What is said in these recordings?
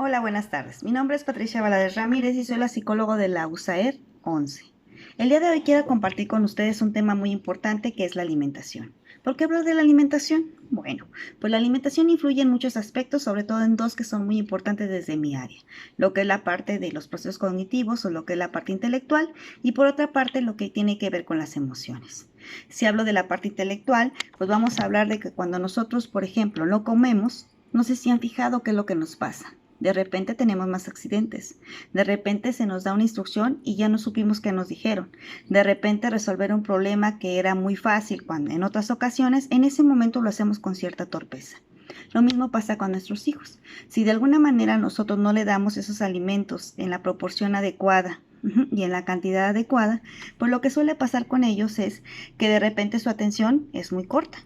Hola, buenas tardes. Mi nombre es Patricia Valadez Ramírez y soy la psicóloga de la USAER 11. El día de hoy quiero compartir con ustedes un tema muy importante que es la alimentación. ¿Por qué hablo de la alimentación? Bueno, pues la alimentación influye en muchos aspectos, sobre todo en dos que son muy importantes desde mi área, lo que es la parte de los procesos cognitivos o lo que es la parte intelectual y por otra parte lo que tiene que ver con las emociones. Si hablo de la parte intelectual, pues vamos a hablar de que cuando nosotros, por ejemplo, no comemos, no sé si han fijado qué es lo que nos pasa. De repente tenemos más accidentes. De repente se nos da una instrucción y ya no supimos qué nos dijeron. De repente resolver un problema que era muy fácil cuando en otras ocasiones, en ese momento lo hacemos con cierta torpeza. Lo mismo pasa con nuestros hijos. Si de alguna manera nosotros no le damos esos alimentos en la proporción adecuada y en la cantidad adecuada, pues lo que suele pasar con ellos es que de repente su atención es muy corta.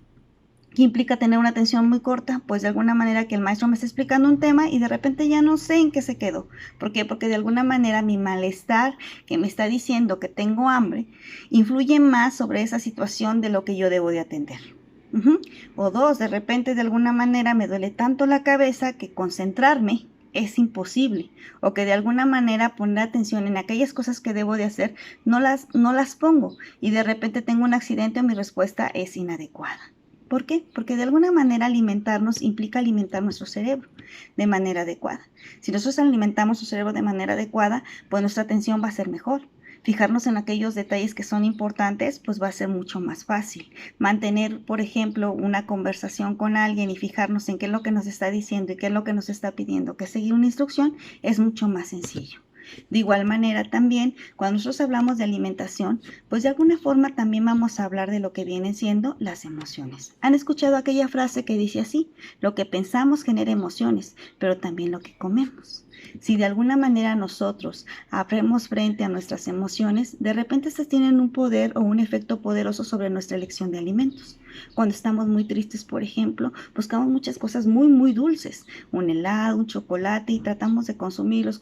¿Qué implica tener una atención muy corta? Pues de alguna manera que el maestro me está explicando un tema y de repente ya no sé en qué se quedó. ¿Por qué? Porque de alguna manera mi malestar que me está diciendo que tengo hambre influye más sobre esa situación de lo que yo debo de atender. O dos, de repente de alguna manera me duele tanto la cabeza que concentrarme es imposible, o que de alguna manera poner atención en aquellas cosas que debo de hacer no las pongo y de repente tengo un accidente o mi respuesta es inadecuada. ¿Por qué? Porque de alguna manera alimentarnos implica alimentar nuestro cerebro de manera adecuada. Si nosotros alimentamos nuestro cerebro de manera adecuada, pues nuestra atención va a ser mejor. Fijarnos en aquellos detalles que son importantes, pues va a ser mucho más fácil. Mantener, por ejemplo, una conversación con alguien y fijarnos en qué es lo que nos está diciendo y qué es lo que nos está pidiendo, que seguir una instrucción es mucho más sencillo. De igual manera también, cuando nosotros hablamos de alimentación, pues de alguna forma también vamos a hablar de lo que vienen siendo las emociones. ¿Han escuchado aquella frase que dice así? Lo que pensamos genera emociones, pero también lo que comemos. Si de alguna manera nosotros abrimos frente a nuestras emociones, de repente estas tienen un poder o un efecto poderoso sobre nuestra elección de alimentos. Cuando estamos muy tristes, por ejemplo, buscamos muchas cosas muy dulces, un helado, un chocolate y tratamos de consumirlos.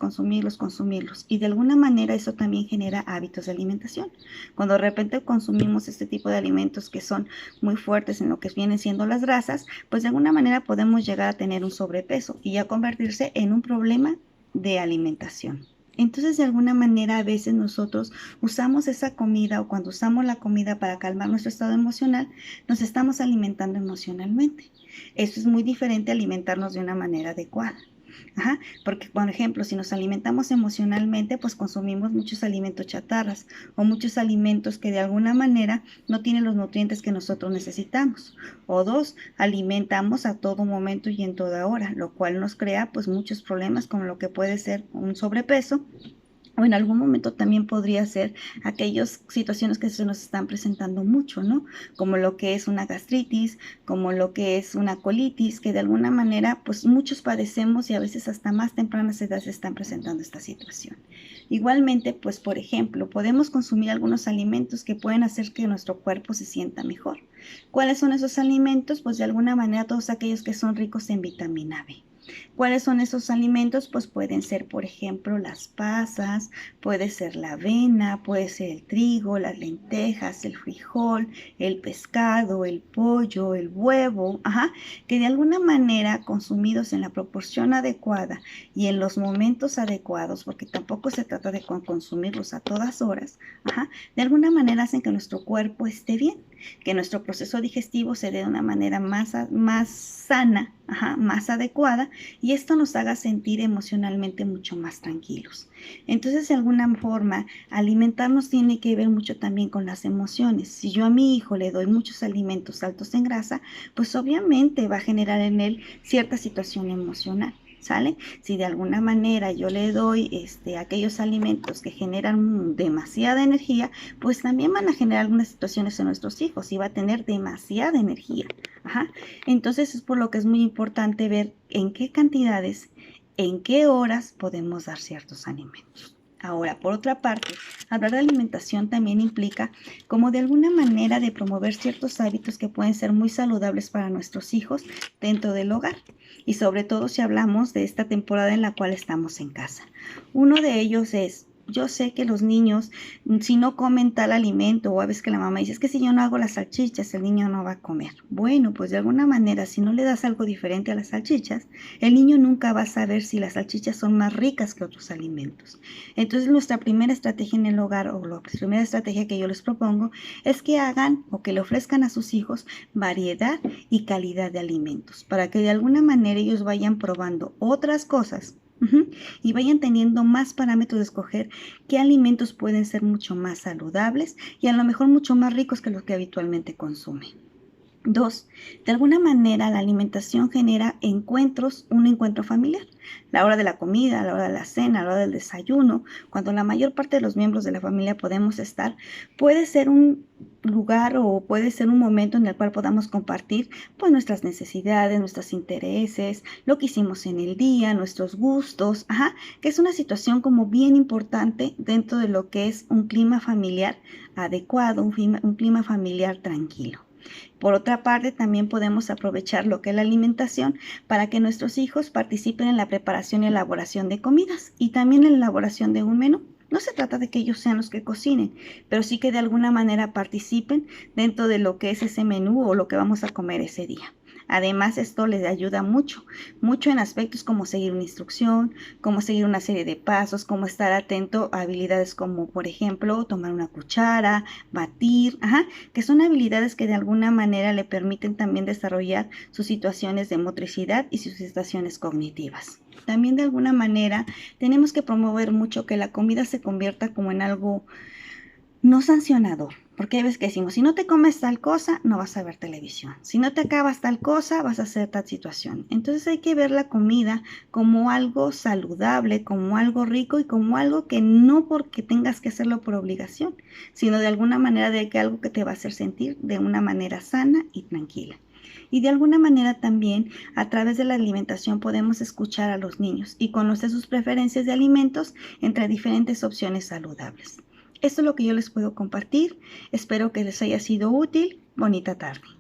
Y de alguna manera eso también genera hábitos de alimentación. Cuando de repente consumimos este tipo de alimentos que son muy fuertes en lo que vienen siendo las grasas, pues de alguna manera podemos llegar a tener un sobrepeso y ya convertirse en un problema de alimentación. Entonces, de alguna manera, a veces nosotros usamos esa comida o cuando usamos la comida para calmar nuestro estado emocional, nos estamos alimentando emocionalmente. Eso es muy diferente a alimentarnos de una manera adecuada. Porque, por ejemplo, si nos alimentamos emocionalmente, pues consumimos muchos alimentos chatarras o muchos alimentos que de alguna manera no tienen los nutrientes que nosotros necesitamos. O dos, alimentamos a todo momento y en toda hora, lo cual nos crea pues muchos problemas como lo que puede ser un sobrepeso o en algún momento también podría ser aquellas situaciones que se nos están presentando mucho, ¿no? Como lo que es una gastritis, como lo que es una colitis, que de alguna manera pues muchos padecemos y a veces hasta más tempranas edades se están presentando esta situación. Igualmente, pues por ejemplo, podemos consumir algunos alimentos que pueden hacer que nuestro cuerpo se sienta mejor. ¿Cuáles son esos alimentos? Pues de alguna manera todos aquellos que son ricos en vitamina B. ¿Cuáles son esos alimentos? Pues pueden ser, por ejemplo, las pasas, puede ser la avena, puede ser el trigo, las lentejas, el frijol, el pescado, el pollo, el huevo, que de alguna manera consumidos en la proporción adecuada y en los momentos adecuados, porque tampoco se trata de consumirlos a todas horas, de alguna manera hacen que nuestro cuerpo esté bien, que nuestro proceso digestivo se dé de una manera más sana, más adecuada, y esto nos haga sentir emocionalmente mucho más tranquilos. Entonces, de alguna forma, alimentarnos tiene que ver mucho también con las emociones. Si yo a mi hijo le doy muchos alimentos altos en grasa, pues obviamente va a generar en él cierta situación emocional. ¿Sale? Si de alguna manera yo le doy aquellos alimentos que generan demasiada energía, pues también van a generar algunas situaciones en nuestros hijos y va a tener demasiada energía. Entonces es por lo que es muy importante ver en qué cantidades, en qué horas podemos dar ciertos alimentos. Ahora, por otra parte, hablar de alimentación también implica como de alguna manera de promover ciertos hábitos que pueden ser muy saludables para nuestros hijos dentro del hogar y sobre todo si hablamos de esta temporada en la cual estamos en casa. Uno de ellos es yo sé que los niños, si no comen tal alimento, o a veces que la mamá dice, es que si yo no hago las salchichas, el niño no va a comer. Bueno, pues de alguna manera, si no le das algo diferente a las salchichas, el niño nunca va a saber si las salchichas son más ricas que otros alimentos. Entonces, nuestra primera estrategia en el hogar, o la primera estrategia que yo les propongo, es que hagan o que le ofrezcan a sus hijos variedad y calidad de alimentos, para que de alguna manera ellos vayan probando otras cosas. Y vayan teniendo más parámetros de escoger qué alimentos pueden ser mucho más saludables y a lo mejor mucho más ricos que los que habitualmente consumen. 2. De alguna manera la alimentación genera encuentros, un encuentro familiar. La hora de la comida, la hora de la cena, la hora del desayuno, cuando la mayor parte de los miembros de la familia podemos estar, puede ser un lugar o puede ser un momento en el cual podamos compartir pues nuestras necesidades, nuestros intereses, lo que hicimos en el día, nuestros gustos, que es una situación como bien importante dentro de lo que es un clima familiar adecuado, un clima familiar tranquilo. Por otra parte, también podemos aprovechar lo que es la alimentación para que nuestros hijos participen en la preparación y elaboración de comidas y también en la elaboración de un menú. No se trata de que ellos sean los que cocinen, pero sí que de alguna manera participen dentro de lo que es ese menú o lo que vamos a comer ese día. Además, esto les ayuda mucho en aspectos como seguir una instrucción, como seguir una serie de pasos, como estar atento a habilidades como, por ejemplo, tomar una cuchara, batir, que son habilidades que de alguna manera le permiten también desarrollar sus situaciones de motricidad y sus situaciones cognitivas. También de alguna manera tenemos que promover mucho que la comida se convierta como en algo no sancionador, porque hay veces que decimos, si no te comes tal cosa, no vas a ver televisión. Si no te acabas tal cosa, vas a hacer tal situación. Entonces hay que ver la comida como algo saludable, como algo rico y como algo que no porque tengas que hacerlo por obligación, sino de alguna manera de que algo que te va a hacer sentir de una manera sana y tranquila. Y de alguna manera también a través de la alimentación podemos escuchar a los niños y conocer sus preferencias de alimentos entre diferentes opciones saludables. Esto es lo que yo les puedo compartir. Espero que les haya sido útil. Bonita tarde.